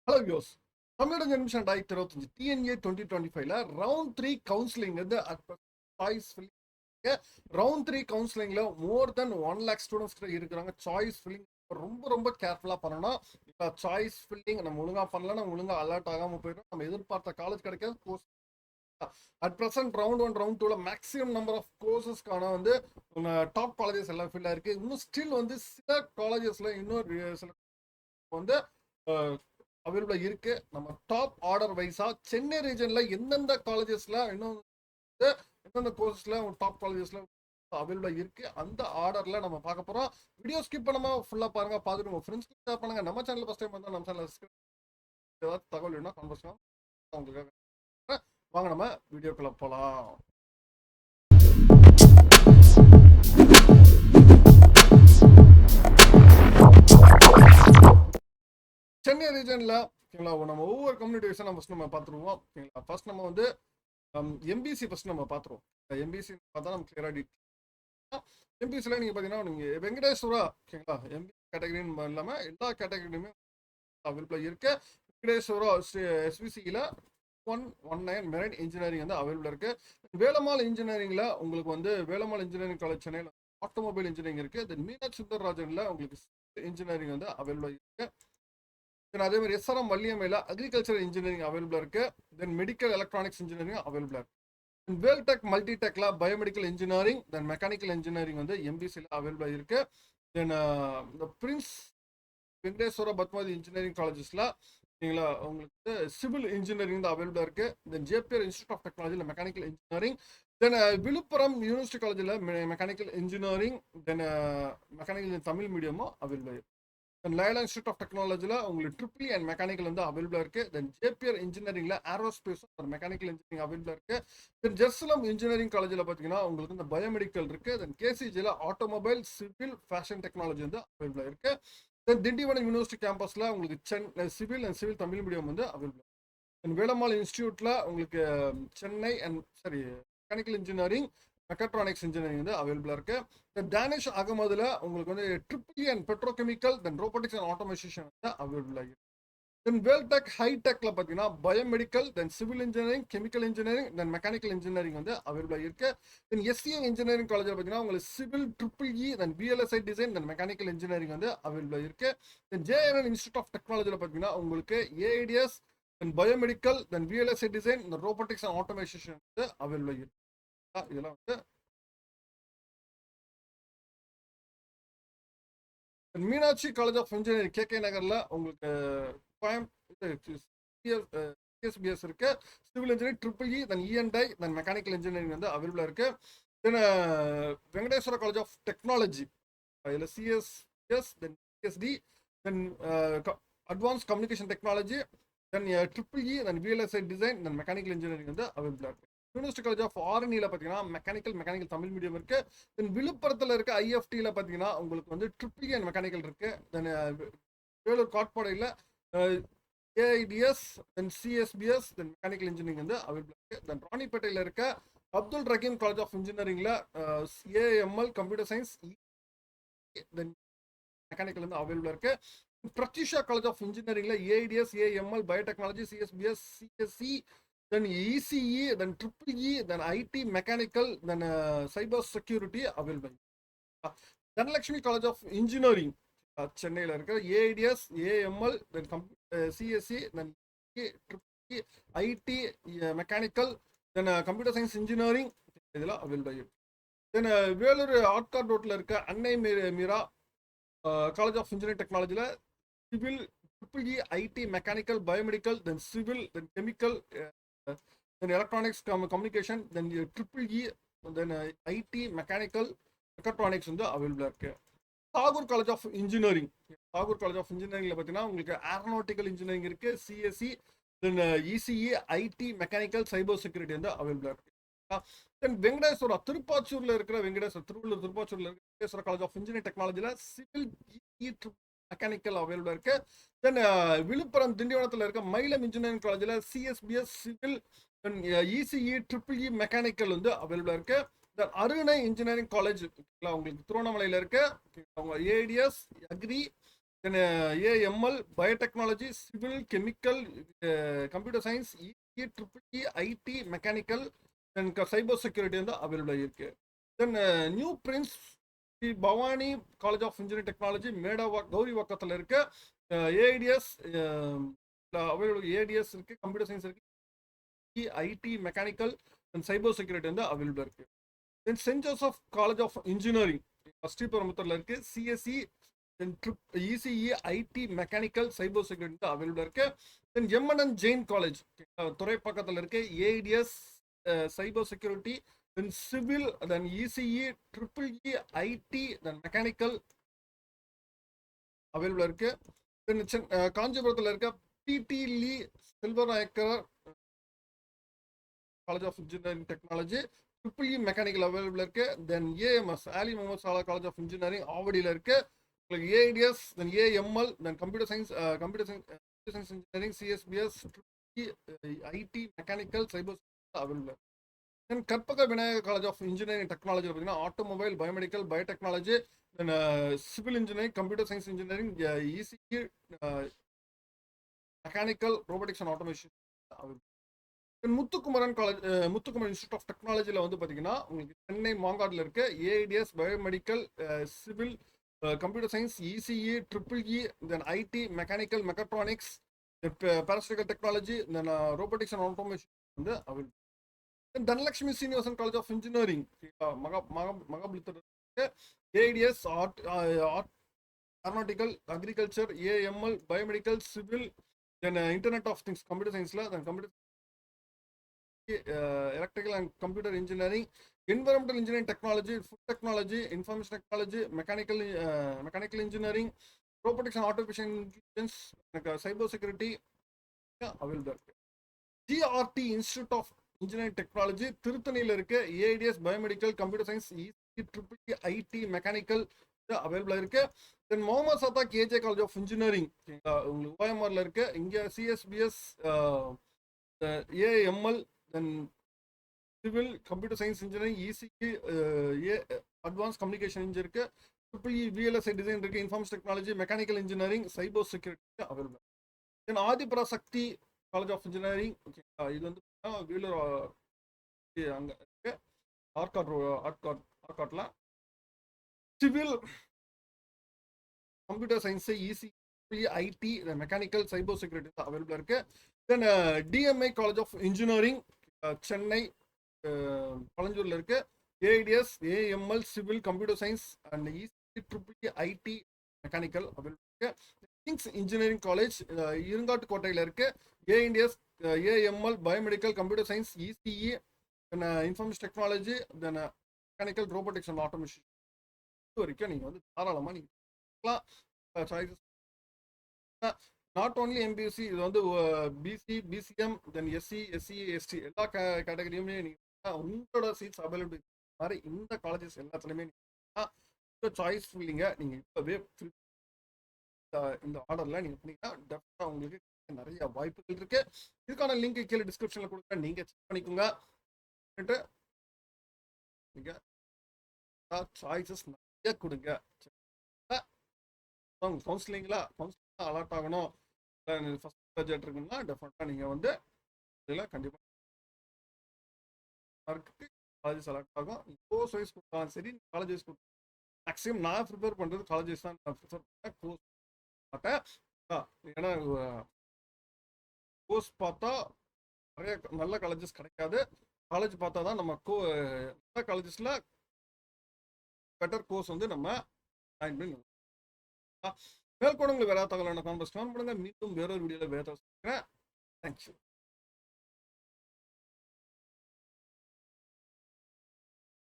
Hello யோஸ் தமிழோட நிமிஷம் 2025 டிஎன்ஏ 2025ல ரவுண்ட் 3 கவுன்சிலிங் வந்து சாய்ஸ் ஃபில்லிங் ரவுண்ட் 3 கவுன்சிலிங்ல மோர் தென் 1 lakh ஸ்டூடெண்ட்ஸ் கிட்ட இருக்கிறாங்க. சாய்ஸ் ஃபில்லிங் ரொம்ப ரொம்ப கேர்ஃபுல்லா பண்ணணும். இப்போ சாய்ஸ் ஃபில்லிங் நம்ம ஒழுங்கா பண்ணல, நம்ம ஒழுங்கா அலர்ட் ஆகாம போயிடும், நம்ம எதிர்பார்த்த காலேஜ் கிடைக்காது. Course at present round 1 round 2ல மேக்ஸிமம் நம்பர் ஆஃப் கோர்சஸ்க்கான வந்து டாப் காலேஜஸ் எல்லாம் ஃபில் ஆயிருக்கு. இன்னும் ஸ்டில் வந்து சில காலேஜஸ்ல இன்னும் சில வந்து அவைலபிளா இருக்கு. நம்ம டாப் ஆர்டர் வைஸா சென்னை ரீஜன்ல எந்தெந்த காலேஜஸ்ல இன்னும் எந்தெந்த கோர்சஸ்ல டாப் காலேஜஸ்ல அவைலபிளா இருக்கு, அந்த ஆர்டர்ல நம்ம பார்க்க போறோம். வீடியோ ஸ்கிப் பண்ணாம ஃபுல்லா பாருங்க, பார்த்துட்டு உங்க ஃப்ரெண்ட்ஸ்க்கு ஷேர் பண்ணுங்க. நம்ம சேனல் ஃபர்ஸ்ட் டைம் வந்தா நம்ம சேனல் ஏதாவது தகவல் வேணும்னா கான்வர்சேஷன் உங்களுக்கு வாங்க, நம்ம வீடியோக்குள்ள போலாம். சென்னை ரீஜன்ல நம்ம ஒவ்வொரு கம்யூனிட்டி வைஸா நம்ம பார்த்துருவோம். ஃபர்ஸ்ட் நம்ம வந்து எம்பிசி ஃபர்ஸ்ட் நம்ம பார்த்துருவோம். எம்பிசி பார்த்தா நம்ம கிளியரா எம்பிசியில் நீங்கள் பார்த்தீங்கன்னா நீங்கள் வெங்கடேஸ்வரா ஓகேங்களா, எம்பி கேட்டகரின்னு இல்லாமல் எல்லா கேட்டகரியுமே அவைலபிளாக இருக்கு. வெங்கடேஸ்வரா எஸ்பிசியில் 119 மெரைன் இன்ஜினியரிங் வந்து அவைலபிளாக இருக்கு. வேலம்மாள் இன்ஜினியரிங்கில் உங்களுக்கு வந்து வேலம்மாள் இன்ஜினியரிங் காலேஜ் சென்னையில் ஆட்டோமொபைல் இன்ஜினியரிங் இருக்கு. தென் மீனாட்சி சுந்தரராஜனில் உங்களுக்கு இன்ஜினியரிங் வந்து அவைலபிளாக இருக்கு. அதே மாதிரி எஸ்ஆர்எம் வள்ளியம்மையில் அக்ரிகல்ச்சர் இன்ஜினியரிங் அவைலபிளாக இருக்கு. தென் மெடிக்கல் எலக்ட்ரானிக்ஸ் இன்ஜினியரிங் அவைலபிளாக இருக்கு. வேல்டெக் மல்டிடெக்ல biomedical engineering then mechanical engineering வந்து எம்பிசியில் அவைலபிளாக இருக்கு. தென் இந்த பிரின்ஸ் வெங்கடேஸ்வர பத்மாவதி இன்ஜினியரிங் காலேஜஸ்ல நீங்களா உங்களுக்கு சிவில் இன்ஜினியரிங் தான் அவைலபிளாக இருக்கு. தென் ஜேபிஆர் இன்ஸ்டியூட் ஆஃப் டெக்னாலஜியில் mechanical engineering, then Villupuram university காலேஜில் mechanical engineering, then mechanical Tamil மீடியமும் அவைலபிளாக இருக்கு. தென் லைலா இன்ஸ்டியூட் ஆஃப் டெக்னாலஜியில் உங்களுக்கு ட்ரிபிள் அண்ட் மெக்கானிக்கல் வந்து அவைலபிளாக இருக்கு. Then JPR இன்ஜினியரிங்ல aerospace mechanical engineering அவைலபிளாக இருக்கு. தென் ஜெருசலம் இன்ஜினியரிங் காலேஜில் பார்த்தீங்கன்னா உங்களுக்கு இந்த பயோமெடிக்கல் இருக்கு. தென் கேசிஜியில் ஆட்டோமொபைல் சிவில் ஃபேஷன் டெக்னாலஜி வந்து அவைலபிளாக இருக்கு. தென் திண்டிவனம் யூனிவர்சிட்டி கேம்பஸ்ல உங்களுக்கு civil and civil Tamil medium வந்து அவைலபிளாக இருக்கு. தென் வேலம்மாள் இன்ஸ்டியூட்ல உங்களுக்கு Chennai and mechanical engineering mechatronics engineering வந்து அவைலபிளாக இருக்கு. டேனிஷ் அகமதுல உங்களுக்கு வந்து triple and petrochemical then robotics and automation வந்து அவைலபிளாக இருக்கு. தென் வேல்டெக் ஹைடெக்ல பார்த்தீங்கன்னா biomedical then civil engineering chemical engineering then mechanical engineering வந்து அவைலபிளாக இருக்கு. தென் எஸ்சிஏ இன்ஜினியரிங் காலேஜில் பார்த்தீங்கன்னா உங்களுக்கு சிவில் ட்ரிபிள் தென் VLSI design then mechanical engineering வந்து அவைலபிளாக இருக்கு. தென் ஜேஎன்என் இன்ஸ்டியூட் ஆஃப் டெக்னாலஜியில் பார்த்தீங்கன்னா உங்களுக்கு AIDS then biomedical then VLSI design இந்த ரோபோட்டிக்ஸ் அண்ட் ஆட்டோமேஷன் வந்து அவைலபிளாக இருக்கு. இதெல்லாம் வந்து Meenakshi college of engineering KK நகர்ல உங்களுக்கு சிஎஸ்பிஎஸ் இருக்கு. Civil engineering triple then ENI then mechanical engineering வந்து அவைலபிளா இருக்கு. Then Venkateswara college of technology இதில் CSBS then CST then advance communication technology then triple then VLSI design then mechanical engineering வந்து அவைலபிளா இருக்கு. யூனிவர்சிட்டி காலேஜ் ஆஃப் ஆரணியில் பார்த்தீங்கன்னா mechanical Tamil medium இருக்கு. தென் விழுப்புரத்தில் இருக்க ஐஎஃப்டியில் பார்த்தீங்கன்னா உங்களுக்கு வந்து ட்ரிபிள் அண்ட் மெக்கானிக்கல் இருக்கு. தென் வேலூர் காட்பாடையில் AIDS then CSBS then mechanical engineering வந்து அவைலபிள் இருக்கு. தென் ராணிப்பேட்டையில் இருக்க அப்துல் ரஹீம் காலேஜ் ஆஃப் இன்ஜினியரிங்ல AML computer science then mechanical வந்து அவைலபிள் இருக்கு. பிரத்யூஷா காலேஜ் ஆஃப் இன்ஜினியரிங்ல AIDS AML biotechnology CSBS CSE then ECE then triple then IT mechanical then cyber security available. Dhanalakshmi college of engineering சென்னையில் இருக்கிற AIDS AML then CSE then triple IT mechanical then computer science engineering இதெல்லாம் available இருக்கு. Then Vellore Arcot ரோட்டில் இருக்க Annai Meera college of engineering டெக்னாலஜியில் civil triple IT mechanical biomedical then civil then chemical then electronics communication then triple then IT mechanical mechatronics வந்து அவைலபிளாக இருக்கு. Tagore college of engineering பார்த்தீங்கன்னா உங்களுக்கு ஏரோநாட்டிக்கல் இன்ஜினியரிங் இருக்கு. CSC then ECE IT mechanical cyber security வந்து அவைலபிளாக இருக்கு. தென் வெங்கடேஸ்வரா திருப்பூர்ல இருக்கிற திருப்பாச்சூர்ல இருக்க வெங்கடேஸ்வரா காலேஜ் ஆஃப் இன்ஜினியரிங் டெக்னாலஜியில் சிவில் மெக்கானிக்கல் அவைலபிளா இருக்கு. தென் விழுப்புரம் திண்டிவனத்தில் இருக்க மயிலம் இன்ஜினியரிங் காலேஜில் CSBS civil then ECE triple mechanical வந்து அவைலபிளா இருக்கு. தென் அருணை இன்ஜினியரிங் காலேஜ் உங்களுக்கு திருவண்ணாமலையில் இருக்கு. அவங்க ADS agri then AML, biotechnology, civil, chemical, computer science, EEE, IT, mechanical, then cyber security வந்து அவைலபிளாக இருக்கு. Then new prince Sri Bhavani college of engineering technology மேடாவா கௌரிவாக்கத்தில் இருக்க ஏஐடிஎஸ் அவைலபிள், ஏடிஎஸ் இருக்கு, கம்ப்யூட்டர் சயின்ஸ் இருக்கு, IT, mechanical and cyber security வந்து அவைலபிளாக இருக்கு. Then saint Joseph college of engineering ஸ்ரீபெரும்புத்தூர்ல இருக்கு, CSC, then ECE, IT, mechanical, cyber security அவைலபிளாக இருக்கு. தென் எம்என்என் ஜெயின் காலேஜ் துறை பக்கத்தில் இருக்கு, ADS, cyber security, then civil, then ECE, triple E, IT, then mechanical அவைலபிளாக இருக்கு. தென் காஞ்சிபுரத்தில் இருக்க PT Lee Selvanayakar college of engineering technology, triple E mechanical available இருக்கு. Then AMS Aali Muhammed Salegh college of engineering ஆவடியில் இருக்கு. உங்களுக்கு AIDS, then AML, then computer science engineering, CSBS, IT, mechanical, cyber available. Then Karpaga Vinayaga college of engineering technology பார்த்தீங்கன்னா automobile, biomedical, biotechnology, then civil engineering, computer science engineering, ECE, mechanical, robotics and automation available. Muthukumaran college, Muthukumaran institute of டெக்னாலஜியில் வந்து பார்த்தீங்கன்னா உங்களுக்கு சென்னை மாங்காடில் இருக்க AIDS, biomedical, civil, computer science, ECE, triple E, then IT, mechanical, mechatronics, பாராஸ்டிக்கல் technology, then robotics and automation வந்து available. Dhanalakshmi Srinivasan college of engineering மகாபலிபுரத்தில் இருக்க AIDS, aeronautical, agriculture, AML, biomedical, civil, then internet of things computer சயின்ஸில், then computer electrical and computer engineering, environmental engineering technology, food technology, information technology, mechanical engineering, robotics and artificial intelligence, cyber security available இருக்கு. GRT institute of engineering technology திருத்தணியில் இருக்க AIDS, biomedical, computer science, ECE, triple E, IT, mechanical அவைலபிளாக இருக்கு. தென் முகமது சத்தா K J college of engineering உங்களுக்கு ஓஎம்ஆர்ல இருக்கு. இங்கே CSBS, AML, then civil, computer science engineering, ECE, advance communication engine இருக்கு, ட்ரிபிள்இ, விஎல்எஸ்ஐ டிசைன் இருக்கு, information technology, mechanical engineering, cyber security available. Then Adhiparasakthi college of engineering, இது வந்து வேலூர் அங்கே இருக்கு, ஆர்காட்ல. Civil, computer science, ECE, IT, mechanical, cyber security available இருக்கு. Then DMI college of engineering Chennai பழஞ்சூர்ல இருக்கு, AIDS, AML, civil, computer science and ECE, triple E, IT, mechanical available இருக்கு. Kings engineering college இருங்காட்டுக்கோட்டையில் இருக்கு, AIDS, AML, biomedical, computer science, ECE, then information technology, then mechanical, robotics and automation. இது வரைக்கும் நீங்கள் வந்து தாராளமாக நீங்கள் சாய்ஸஸ். நாட் ஓன்லி எம்பிஎஸ்சி, இது வந்து BC, BCM, then SC, SC, ST எல்லா கேட்டகரியுமே நீங்கள் உங்களோட சீட்ஸ் அவைலபிள் மாதிரி இந்த காலேஜஸ் எல்லாத்துலேயுமே நீங்கள் சாய்ஸ் இல்லைங்க. நீங்கள் இப்போவே இந்த ஆர்டரில் நீங்கள் பண்ணீங்கன்னா டெஃபினட்டாக உங்களுக்கு நிறைய வாய்ப்புகள் இருக்கு. இதுக்கான லிங்க் கீழே டிஸ்கிரிப்ஷனில் கொடுக்குறேன், நீங்கள் செக் பண்ணிக்கோங்க. நீங்கள் சாய்ஸஸ் நிறைய கொடுங்க. கவுன்சிலிங்ல அலர்ட் ஆகணும், ஃபர்ஸ்ட் பட்ஜெட் இருக்குன்னா டெஃபினட்டாக நீங்கள் வந்து இதில் கண்டிப்பாக காலேஜஸ் அலர்ட் ஆகும். கோர்ஸ் வைஸ் கொடுத்தாலும் சரி, காலேஜஸ் கொடுத்தா மேக்ஸிமம் நான் ப்ரிப்பேர் பண்ணுறது காலேஜஸ் தான் நான் ப்ரிஃபர் பண்ணேன், கோர்ஸ் மாட்டேன். ஏன்னா கோர்ஸ் பார்த்தா நிறைய நல்ல காலேஜஸ் கிடைக்காது, காலேஜ் பார்த்தா தான் நம்ம நல்ல காலேஜஸில் பெட்டர் கோர்ஸ் வந்து நம்ம ஜாயின் பண்ணி மேற்கொண்டு வேற தகவலான கான்வர்ஸ் பண்ணுங்க. மீண்டும் வேறொரு வீடியோவில் வேற தேங்க்யூ.